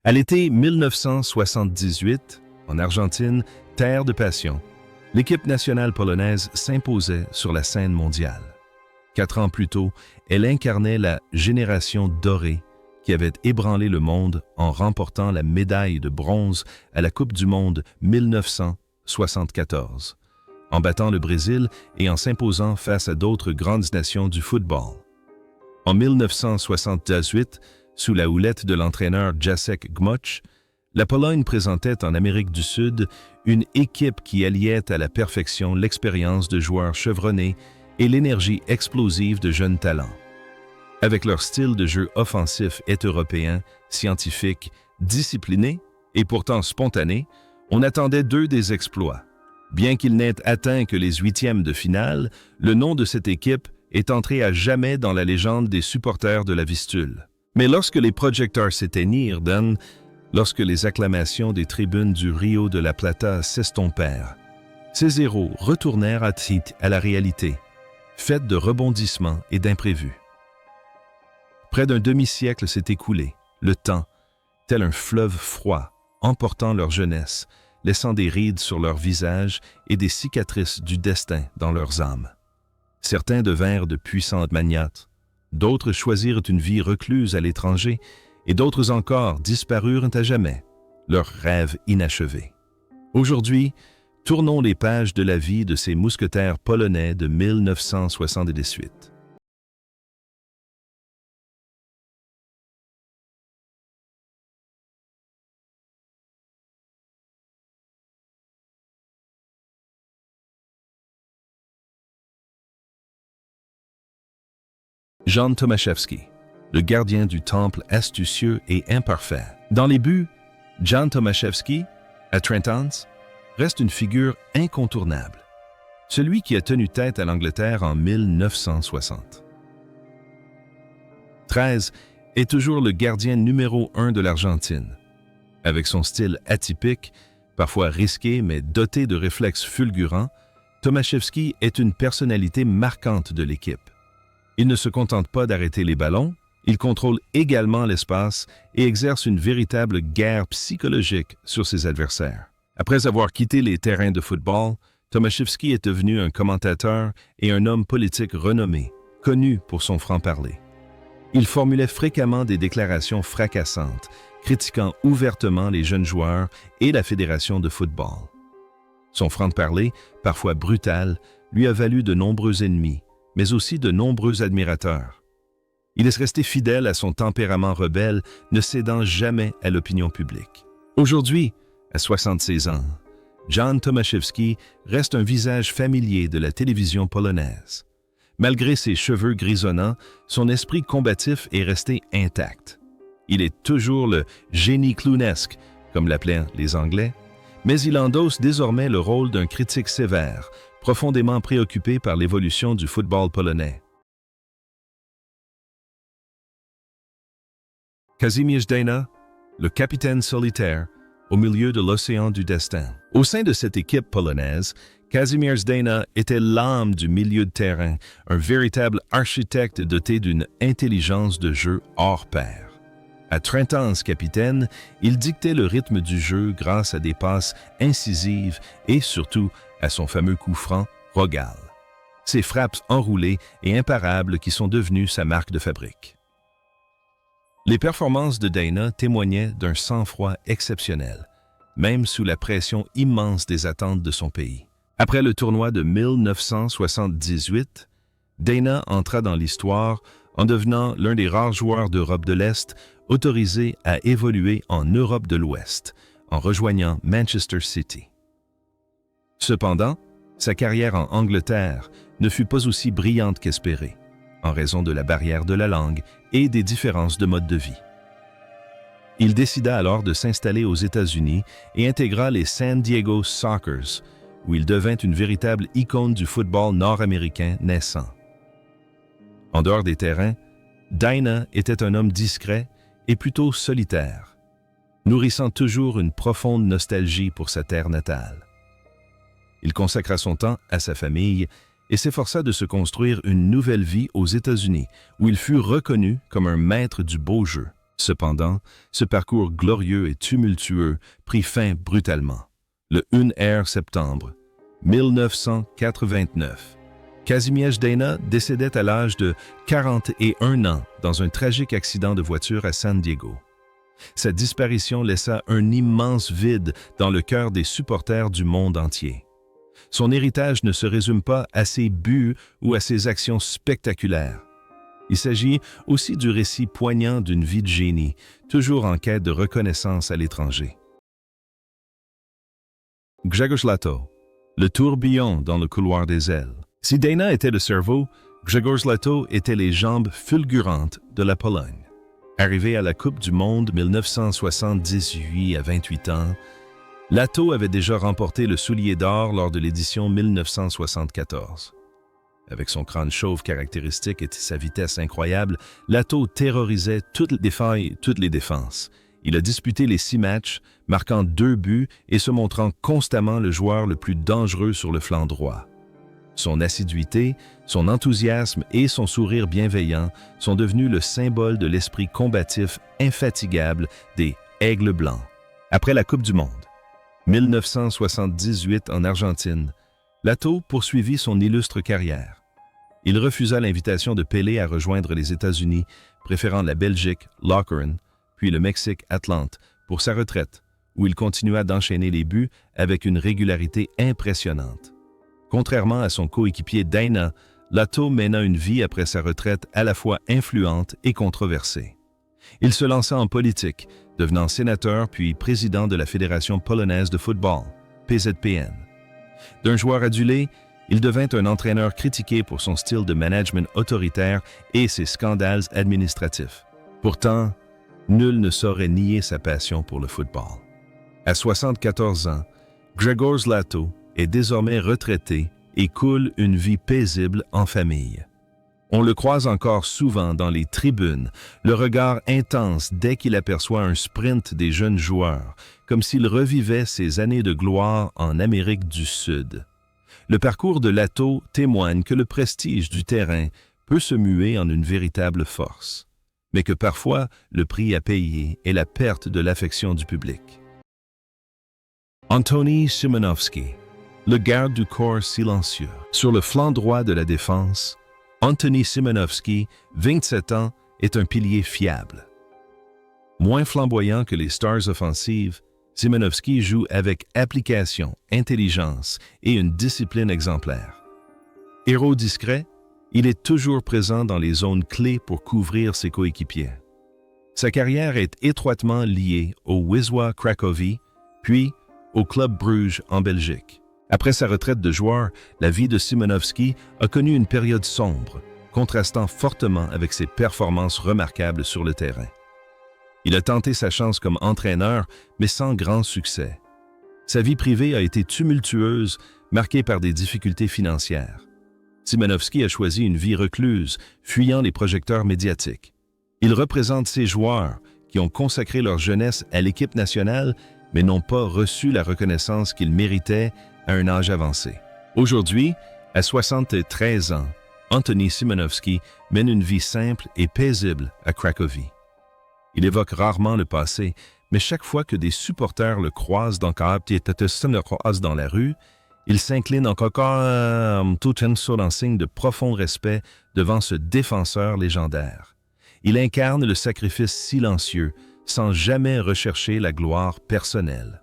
À l'été 1978, en Argentine, terre de passion, l'équipe nationale polonaise s'imposait sur la scène mondiale. 4 ans plus tôt, elle incarnait la génération dorée qui avait ébranlé le monde en remportant la médaille de bronze à la Coupe du Monde 1974, en battant le Brésil et en s'imposant face à d'autres grandes nations du football. En 1978, sous la houlette de l'entraîneur Jacek Gmoch, la Pologne présentait en Amérique du Sud une équipe qui alliait à la perfection l'expérience de joueurs chevronnés et l'énergie explosive de jeunes talents. Avec leur style de jeu offensif est européen, scientifique, discipliné et pourtant spontané, on attendait d'eux des exploits. Bien qu'ils n'aient atteint que les 8e de finale, le nom de cette équipe est entré à jamais dans la légende des supporters de la Vistule. Mais lorsque les projecteurs s'éteignirent, lorsque les acclamations des tribunes du Rio de la Plata s'estompèrent, ces héros retournèrent à la réalité, faite de rebondissements et d'imprévus. Près d'un demi-siècle s'est écoulé, le temps, tel un fleuve froid, emportant leur jeunesse, laissant des rides sur leurs visages et des cicatrices du destin dans leurs âmes. Certains devinrent de puissants magnates, d'autres choisirent une vie recluse à l'étranger, et d'autres encore disparurent à jamais, leurs rêves inachevés. Aujourd'hui, tournons les pages de la vie de ces mousquetaires polonais de 1978. Jan Tomaszewski, le gardien du temple astucieux et imparfait. Dans les buts, Jan Tomaszewski, à Trentans, reste une figure incontournable, celui qui a tenu tête à l'Angleterre en 1960. 13 est toujours le gardien numéro 1 de l'Argentine. Avec son style atypique, parfois risqué mais doté de réflexes fulgurants, Tomaszewski est une personnalité marquante de l'équipe. Il ne se contente pas d'arrêter les ballons, il contrôle également l'espace et exerce une véritable guerre psychologique sur ses adversaires. Après avoir quitté les terrains de football, Tomaszewski est devenu un commentateur et un homme politique renommé, connu pour son franc-parler. Il formulait fréquemment des déclarations fracassantes, critiquant ouvertement les jeunes joueurs et la fédération de football. Son franc-parler, parfois brutal, lui a valu de nombreux ennemis, mais aussi de nombreux admirateurs. Il est resté fidèle à son tempérament rebelle, ne cédant jamais à l'opinion publique. Aujourd'hui, à 66 ans, Jan Tomaszewski reste un visage familier de la télévision polonaise. Malgré ses cheveux grisonnants, son esprit combatif est resté intact. Il est toujours le « génie clownesque », comme l'appelaient les Anglais, mais il endosse désormais le rôle d'un critique sévère, profondément préoccupé par l'évolution du football polonais. Kazimierz Dejna, le capitaine solitaire, au milieu de l'océan du destin. Au sein de cette équipe polonaise, Kazimierz Dejna était l'âme du milieu de terrain, un véritable architecte doté d'une intelligence de jeu hors pair. À 30 ans capitaine, il dictait le rythme du jeu grâce à des passes incisives et surtout à son fameux coup franc Rogal. Ses frappes enroulées et imparables qui sont devenues sa marque de fabrique. Les performances de Dejna témoignaient d'un sang-froid exceptionnel, même sous la pression immense des attentes de son pays. Après le tournoi de 1978, Dejna entra dans l'histoire en devenant l'un des rares joueurs d'Europe de l'Est autorisés à évoluer en Europe de l'Ouest, en rejoignant Manchester City. Cependant, sa carrière en Angleterre ne fut pas aussi brillante qu'espérée, en raison de la barrière de la langue et des différences de mode de vie. Il décida alors de s'installer aux États-Unis et intégra les San Diego Sockers, où il devint une véritable icône du football nord-américain naissant. En dehors des terrains, Dejna était un homme discret et plutôt solitaire, nourrissant toujours une profonde nostalgie pour sa terre natale. Il consacra son temps à sa famille et s'efforça de se construire une nouvelle vie aux États-Unis, où il fut reconnu comme un maître du beau jeu. Cependant, ce parcours glorieux et tumultueux prit fin brutalement. Le 1er septembre 1989, Kazimierz Dejna décédait à l'âge de 41 ans dans un tragique accident de voiture à San Diego. Sa disparition laissa un immense vide dans le cœur des supporters du monde entier. Son héritage ne se résume pas à ses buts ou à ses actions spectaculaires. Il s'agit aussi du récit poignant d'une vie de génie, toujours en quête de reconnaissance à l'étranger. Grzegorz Lato, le tourbillon dans le couloir des ailes. Si Dejna était le cerveau, Grzegorz Lato était les jambes fulgurantes de la Pologne. Arrivé à la Coupe du Monde 1978 à 28 ans, Lato avait déjà remporté le soulier d'or lors de l'édition 1974. Avec son crâne chauve caractéristique et sa vitesse incroyable, Lato terrorisait toutes les failles, toutes les défenses. Il a disputé les 6 matchs, marquant 2 buts et se montrant constamment le joueur le plus dangereux sur le flanc droit. Son assiduité, son enthousiasme et son sourire bienveillant sont devenus le symbole de l'esprit combatif infatigable des Aigles Blancs. Après la Coupe du Monde, 1978 en Argentine, Lato poursuivit son illustre carrière. Il refusa l'invitation de Pelé à rejoindre les États-Unis, préférant la Belgique, Lokeren, puis le Mexique, Atlante, pour sa retraite, où il continua d'enchaîner les buts avec une régularité impressionnante. Contrairement à son coéquipier Dejna, Lato mena une vie après sa retraite à la fois influente et controversée. Il se lança en politique, devenant sénateur puis président de la Fédération polonaise de football, PZPN. D'un joueur adulé, il devint un entraîneur critiqué pour son style de management autoritaire et ses scandales administratifs. Pourtant, nul ne saurait nier sa passion pour le football. À 74 ans, Grzegorz Lato est désormais retraité et coule une vie paisible en famille. On le croise encore souvent dans les tribunes, le regard intense dès qu'il aperçoit un sprint des jeunes joueurs, comme s'il revivait ses années de gloire en Amérique du Sud. Le parcours de Lato témoigne que le prestige du terrain peut se muer en une véritable force, mais que parfois le prix à payer est la perte de l'affection du public. Antoni Szymanowski, le garde du corps silencieux. Sur le flanc droit de la défense, Antoni Szymanowski, 27 ans, est un pilier fiable. Moins flamboyant que les stars offensives, Szymanowski joue avec application, intelligence et une discipline exemplaire. Héros discret, il est toujours présent dans les zones clés pour couvrir ses coéquipiers. Sa carrière est étroitement liée au Wisła Cracovie, puis au Club Bruges en Belgique. Après sa retraite de joueur, la vie de Szymanowski a connu une période sombre, contrastant fortement avec ses performances remarquables sur le terrain. Il a tenté sa chance comme entraîneur, mais sans grand succès. Sa vie privée a été tumultueuse, marquée par des difficultés financières. Szymanowski a choisi une vie recluse, fuyant les projecteurs médiatiques. Il représente ces joueurs qui ont consacré leur jeunesse à l'équipe nationale, mais n'ont pas reçu la reconnaissance qu'ils méritaient à un âge avancé. Aujourd'hui, à 73 ans, Antoni Szymanowski mène une vie simple et paisible à Cracovie. Il évoque rarement le passé, mais chaque fois que des supporters le croisent dans la rue, il s'incline encore tout en signe de profond respect devant ce défenseur légendaire. Il incarne le sacrifice silencieux, sans jamais rechercher la gloire personnelle.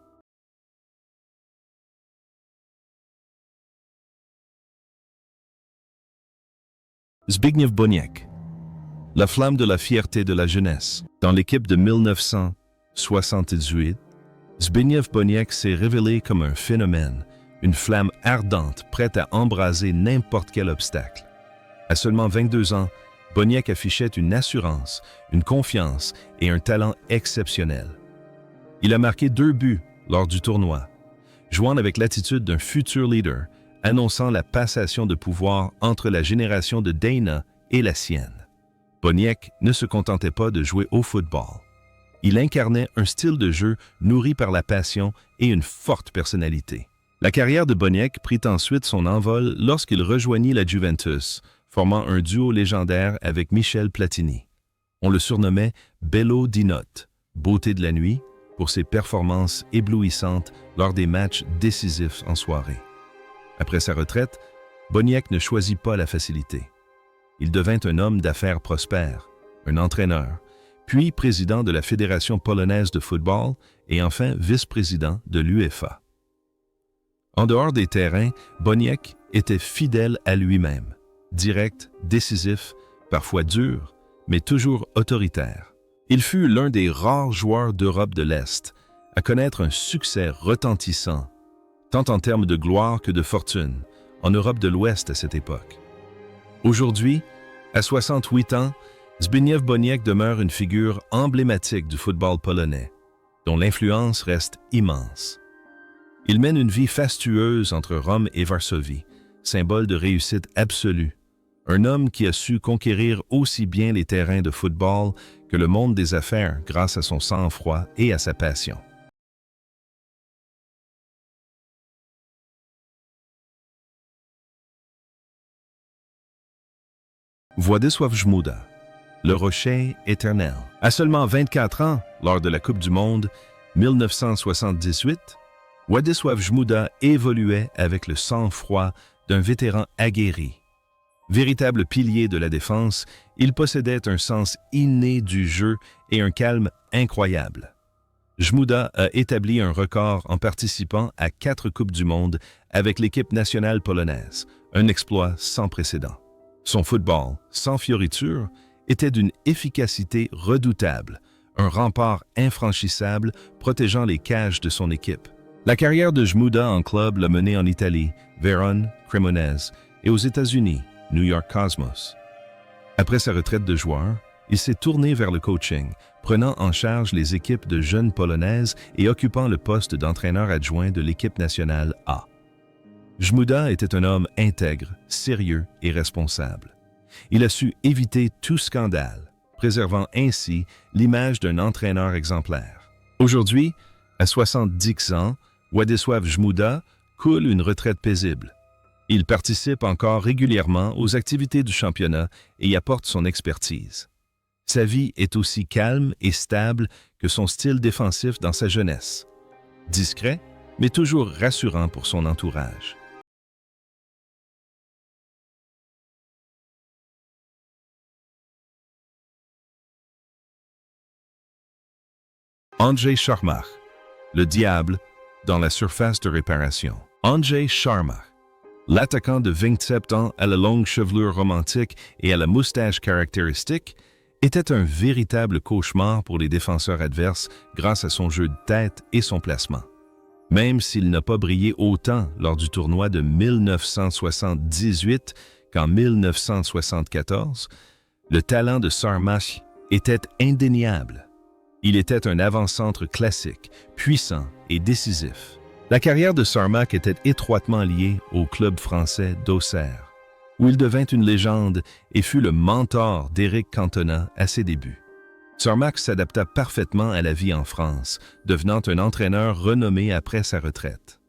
Zbigniew Boniek, la flamme de la fierté de la jeunesse. Dans l'équipe de 1978, Zbigniew Boniek s'est révélé comme un phénomène, une flamme ardente prête à embraser n'importe quel obstacle. À seulement 22 ans, Boniek affichait une assurance, une confiance et un talent exceptionnel. Il a marqué 2 buts lors du tournoi, jouant avec l'attitude d'un futur leader, annonçant la passation de pouvoir entre la génération de Dejna et la sienne. Boniek ne se contentait pas de jouer au football. Il incarnait un style de jeu nourri par la passion et une forte personnalité. La carrière de Boniek prit ensuite son envol lorsqu'il rejoignit la Juventus, formant un duo légendaire avec Michel Platini. On le surnommait Bello di Notte, beauté de la nuit, pour ses performances éblouissantes lors des matchs décisifs en soirée. Après sa retraite, Boniek ne choisit pas la facilité. Il devint un homme d'affaires prospère, un entraîneur, puis président de la Fédération polonaise de football et enfin vice-président de l'UEFA. En dehors des terrains, Boniek était fidèle à lui-même, direct, décisif, parfois dur, mais toujours autoritaire. Il fut l'un des rares joueurs d'Europe de l'Est à connaître un succès retentissant, tant en termes de gloire que de fortune, en Europe de l'Ouest à cette époque. Aujourd'hui, à 68 ans, Zbigniew Boniek demeure une figure emblématique du football polonais, dont l'influence reste immense. Il mène une vie fastueuse entre Rome et Varsovie, symbole de réussite absolue. Un homme qui a su conquérir aussi bien les terrains de football que le monde des affaires grâce à son sang-froid et à sa passion. Władysław Żmuda, le rocher éternel. À seulement 24 ans, lors de la Coupe du Monde 1978, Władysław Żmuda évoluait avec le sang-froid d'un vétéran aguerri. Véritable pilier de la défense, il possédait un sens inné du jeu et un calme incroyable. Żmuda a établi un record en participant à 4 Coupes du Monde avec l'équipe nationale polonaise, un exploit sans précédent. Son football, sans fioriture, était d'une efficacité redoutable, un rempart infranchissable protégeant les cages de son équipe. La carrière de Żmuda en club l'a mené en Italie, Vérone, Cremonese, et aux États-Unis, New York Cosmos. Après sa retraite de joueur, il s'est tourné vers le coaching, prenant en charge les équipes de jeunes polonaises et occupant le poste d'entraîneur adjoint de l'équipe nationale A. Żmuda était un homme intègre, sérieux et responsable. Il a su éviter tout scandale, préservant ainsi l'image d'un entraîneur exemplaire. Aujourd'hui, à 70 ans, Władysław Żmuda coule une retraite paisible. Il participe encore régulièrement aux activités du championnat et y apporte son expertise. Sa vie est aussi calme et stable que son style défensif dans sa jeunesse. Discret, mais toujours rassurant pour son entourage. Andrzej Szarmach, le diable dans la surface de réparation. Andrzej Szarmach, l'attaquant de 27 ans à la longue chevelure romantique et à la moustache caractéristique, était un véritable cauchemar pour les défenseurs adverses grâce à son jeu de tête et son placement. Même s'il n'a pas brillé autant lors du tournoi de 1978 qu'en 1974, le talent de Szarmach était indéniable. Il était un avant-centre classique, puissant et décisif. La carrière de Szarmach était étroitement liée au club français d'Auxerre, où il devint une légende et fut le mentor d'Éric Cantona à ses débuts. Szarmach s'adapta parfaitement à la vie en France, devenant un entraîneur renommé après sa retraite.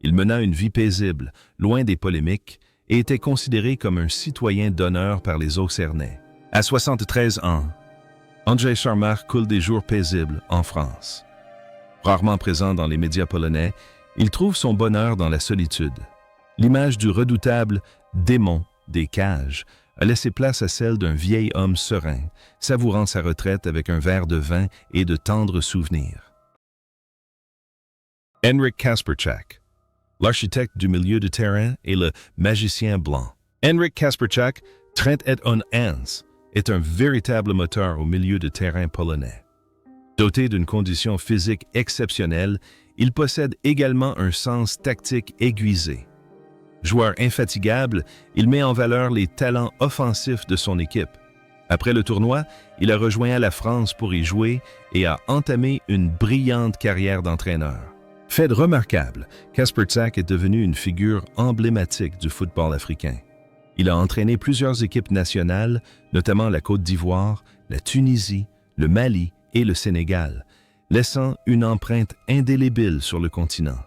Il mena une vie paisible, loin des polémiques, et était considéré comme un citoyen d'honneur par les Auxerrois. À 73 ans, Andrzej Szarmach coule des jours paisibles en France. Rarement présent dans les médias polonais, il trouve son bonheur dans la solitude. L'image du redoutable démon des cages a laissé place à celle d'un vieil homme serein, savourant sa retraite avec un verre de vin et de tendres souvenirs. Henryk Kasperczak, l'architecte du milieu de terrain et le magicien blanc. Henryk Kasperczak, 31 ans, est un véritable moteur au milieu de terrain polonais. Doté d'une condition physique exceptionnelle, il possède également un sens tactique aiguisé. Joueur infatigable, il met en valeur les talents offensifs de son équipe. Après le tournoi, il a rejoint la France pour y jouer et a entamé une brillante carrière d'entraîneur. Fait remarquable, Kasperczak est devenu une figure emblématique du football africain. Il a entraîné plusieurs équipes nationales, notamment la Côte d'Ivoire, la Tunisie, le Mali et le Sénégal, laissant une empreinte indélébile sur le continent.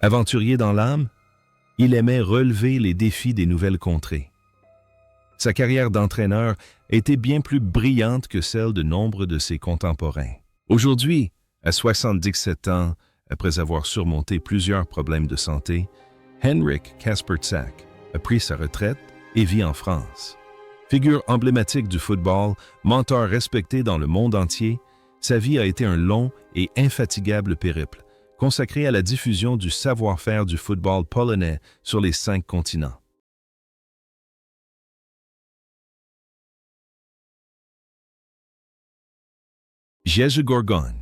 Aventurier dans l'âme, il aimait relever les défis des nouvelles contrées. Sa carrière d'entraîneur a été bien plus brillante que celle de nombre de ses contemporains. Aujourd'hui, à 77 ans, après avoir surmonté plusieurs problèmes de santé, Henrik Kasperczak a pris sa retraite et vit en France. Figure emblématique du football, mentor respecté dans le monde entier, sa vie a été un long et infatigable périple, consacré à la diffusion du savoir-faire du football polonais sur les 5 continents. Jerzy Gorgoń,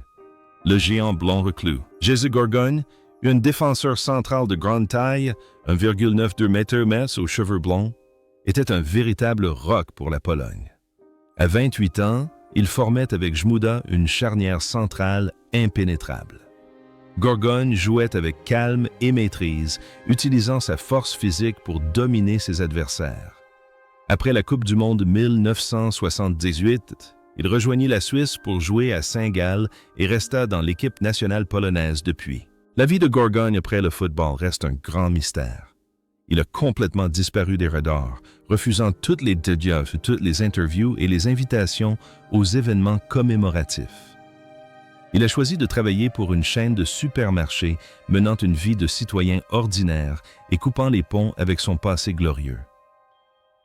le géant blond reclus. Jerzy Gorgoń, un défenseur central de grande taille, 1,92 m aux cheveux blonds, était un véritable roc pour la Pologne. À 28 ans, il formait avec Żmuda une charnière centrale impénétrable. Gorgoń jouait avec calme et maîtrise, utilisant sa force physique pour dominer ses adversaires. Après la Coupe du Monde 1978, il rejoignit la Suisse pour jouer à Saint-Gall et resta dans l'équipe nationale polonaise depuis. La vie de Gorgoń après le football reste un grand mystère. Il a complètement disparu des radars, refusant toutes les dédicaces, toutes les interviews et les invitations aux événements commémoratifs. Il a choisi de travailler pour une chaîne de supermarchés menant une vie de citoyen ordinaire et coupant les ponts avec son passé glorieux.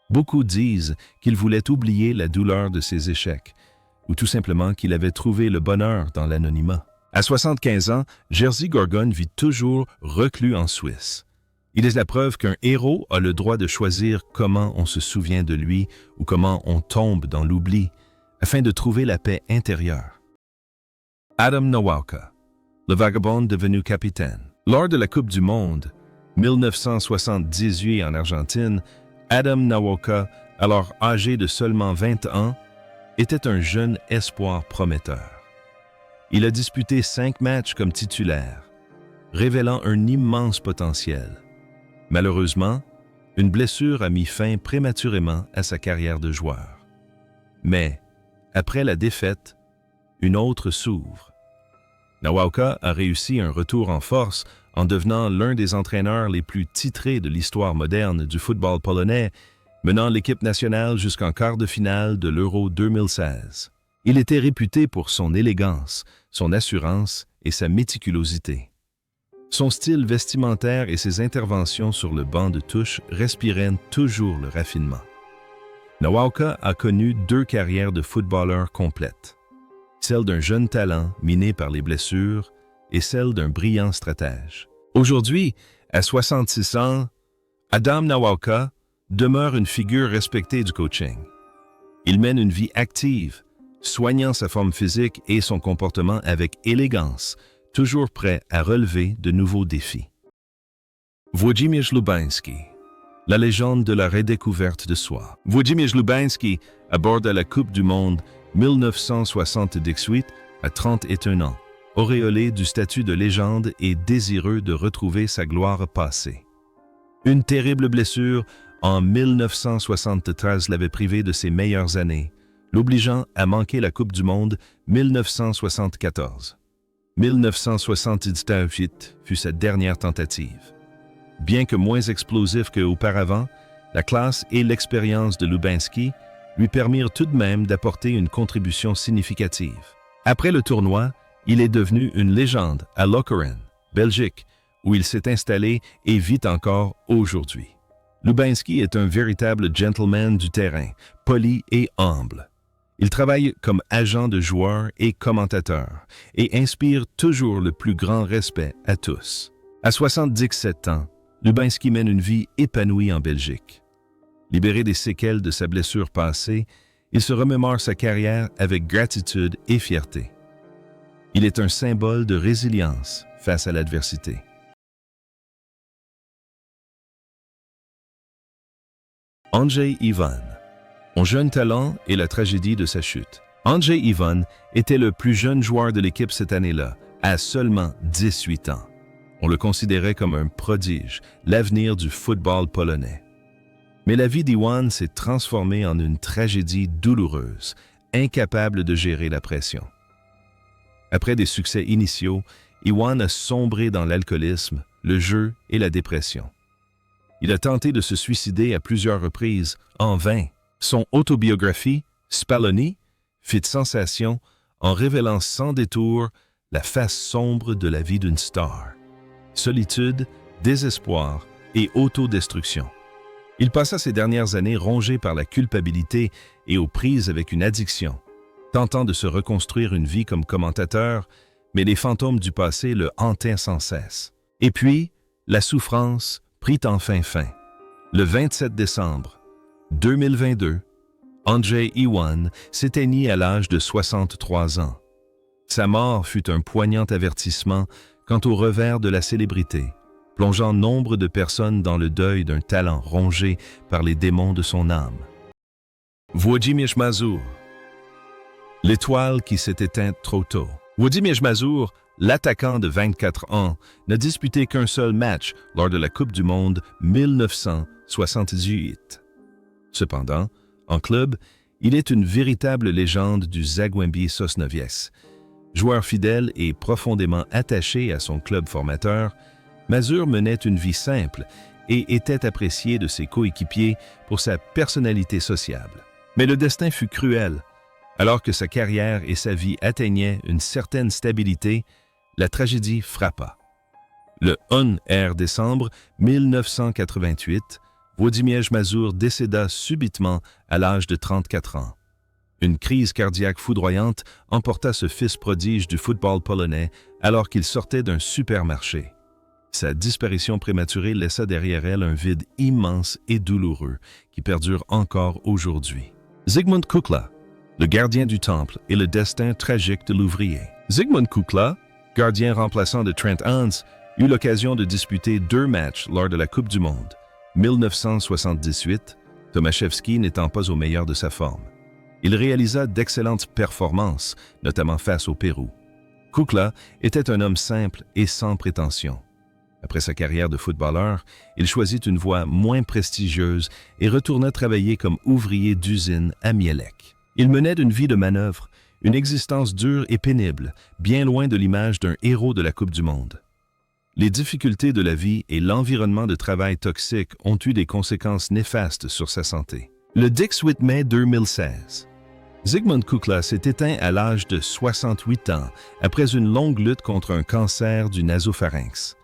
Beaucoup disent qu'il voulait oublier la douleur de ses échecs, ou tout simplement qu'il avait trouvé le bonheur dans l'anonymat. À 75 ans, Jerzy Gorgoń vit toujours reclus en Suisse. Il est la preuve qu'un héros a le droit de choisir comment on se souvient de lui ou comment on tombe dans l'oubli, afin de trouver la paix intérieure. Adam Nawałka, le vagabond devenu capitaine. Lors de la Coupe du Monde 1978 en Argentine, Adam Nawałka, alors âgé de seulement 20 ans, était un jeune espoir prometteur. Il a disputé 5 matchs comme titulaire, révélant un immense potentiel. Malheureusement, une blessure a mis fin prématurément à sa carrière de joueur. Mais, après la défaite, une autre s'ouvre. Nawałka a réussi un retour en force en devenant l'un des entraîneurs les plus titrés de l'histoire moderne du football polonais, menant l'équipe nationale jusqu'en quart de finale de l'Euro 2016. Il était réputé pour son élégance, son assurance et sa méticulosité. Son style vestimentaire et ses interventions sur le banc de touche respiraient toujours le raffinement. Nawałka a connu 2 carrières de footballeur complètes, celle d'un jeune talent miné par les blessures et celle d'un brillant stratège. Aujourd'hui, à 66 ans, Adam Nawałka demeure une figure respectée du coaching. Il mène une vie active, soignant sa forme physique et son comportement avec élégance, toujours prêt à relever de nouveaux défis. Włodzimierz Lubański, la légende de la redécouverte de soi. Włodzimierz Lubański aborde la Coupe du Monde 1978 à 31 ans, auréolé du statut de légende et désireux de retrouver sa gloire passée. Une terrible blessure en 1973 l'avait privé de ses meilleures années, l'obligeant à manquer la Coupe du Monde 1974. 1978 fut sa dernière tentative. Bien que moins explosif qu'auparavant, la classe et l'expérience de Lubański lui permirent tout de même d'apporter une contribution significative. Après le tournoi, il est devenu une légende à Lokeren, Belgique, où il s'est installé et vit encore aujourd'hui. Lubański est un véritable gentleman du terrain, poli et humble. Il travaille comme agent de joueurs et commentateur et inspire toujours le plus grand respect à tous. À 77 ans, Lubański mène une vie épanouie en Belgique. Libéré des séquelles de sa blessure passée, il se remémore sa carrière avec gratitude et fierté. Il est un symbole de résilience face à l'adversité. Andrzej Iwan, son jeune talent et la tragédie de sa chute. Andrzej Iwan était le plus jeune joueur de l'équipe cette année-là, à seulement 18 ans. On le considérait comme un prodige, l'avenir du football polonais. Mais la vie d'Iwan s'est transformée en une tragédie douloureuse, incapable de gérer la pression. Après des succès initiaux, Iwan a sombré dans l'alcoolisme, le jeu et la dépression. Il a tenté de se suicider à plusieurs reprises, en vain. Son autobiographie, Spaloni, fit sensation en révélant sans détour la face sombre de la vie d'une star. Solitude, désespoir et autodestruction. Il passa ses dernières années rongé par la culpabilité et aux prises avec une addiction, tentant de se reconstruire une vie comme commentateur, mais les fantômes du passé le hantaient sans cesse. Et puis, la souffrance prit enfin fin. Le 27 décembre 2022, Andrzej Iwan s'éteignit à l'âge de 63 ans. Sa mort fut un poignant avertissement quant au revers de la célébrité, plongeant nombre de personnes dans le deuil d'un talent rongé par les démons de son âme. Włodzimierz Mazur, l'étoile qui s'est éteinte trop tôt. Włodzimierz Mazur, l'attaquant de 24 ans, n'a disputé qu'un seul match lors de la Coupe du Monde 1978. Cependant, en club, il est une véritable légende du Zagłębie Sosnowiec. Joueur fidèle et profondément attaché à son club formateur, Mazur menait une vie simple et était apprécié de ses coéquipiers pour sa personnalité sociable. Mais le destin fut cruel. Alors que sa carrière et sa vie atteignaient une certaine stabilité, la tragédie frappa. Le 1er décembre 1988, Włodzimierz Mazur décéda subitement à l'âge de 34 ans. Une crise cardiaque foudroyante emporta ce fils prodige du football polonais alors qu'il sortait d'un supermarché. Sa disparition prématurée laissa derrière elle un vide immense et douloureux qui perdure encore aujourd'hui. Zygmunt Kukla, le gardien du temple et le destin tragique de l'ouvrier. Zygmunt Kukla, gardien remplaçant de Trent Hans, eut l'occasion de disputer 2 matchs lors de la Coupe du Monde. 1978, Tomaszewski n'étant pas au meilleur de sa forme. Il réalisa d'excellentes performances, notamment face au Pérou. Kukla était un homme simple et sans prétention. Après sa carrière de footballeur, il choisit une voie moins prestigieuse et retourna travailler comme ouvrier d'usine à Mielec. Il menait une vie de manœuvre, une existence dure et pénible, bien loin de l'image d'un héros de la Coupe du Monde. Les difficultés de la vie et l'environnement de travail toxique ont eu des conséquences néfastes sur sa santé. Le 18 mai 2016, Zygmunt Kukla s'est éteint à l'âge de 68 ans après une longue lutte contre un cancer du nasopharynx.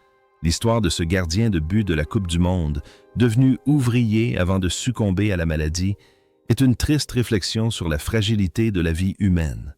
L'histoire de ce gardien de but de la Coupe du Monde, devenu ouvrier avant de succomber à la maladie, est une triste réflexion sur la fragilité de la vie humaine.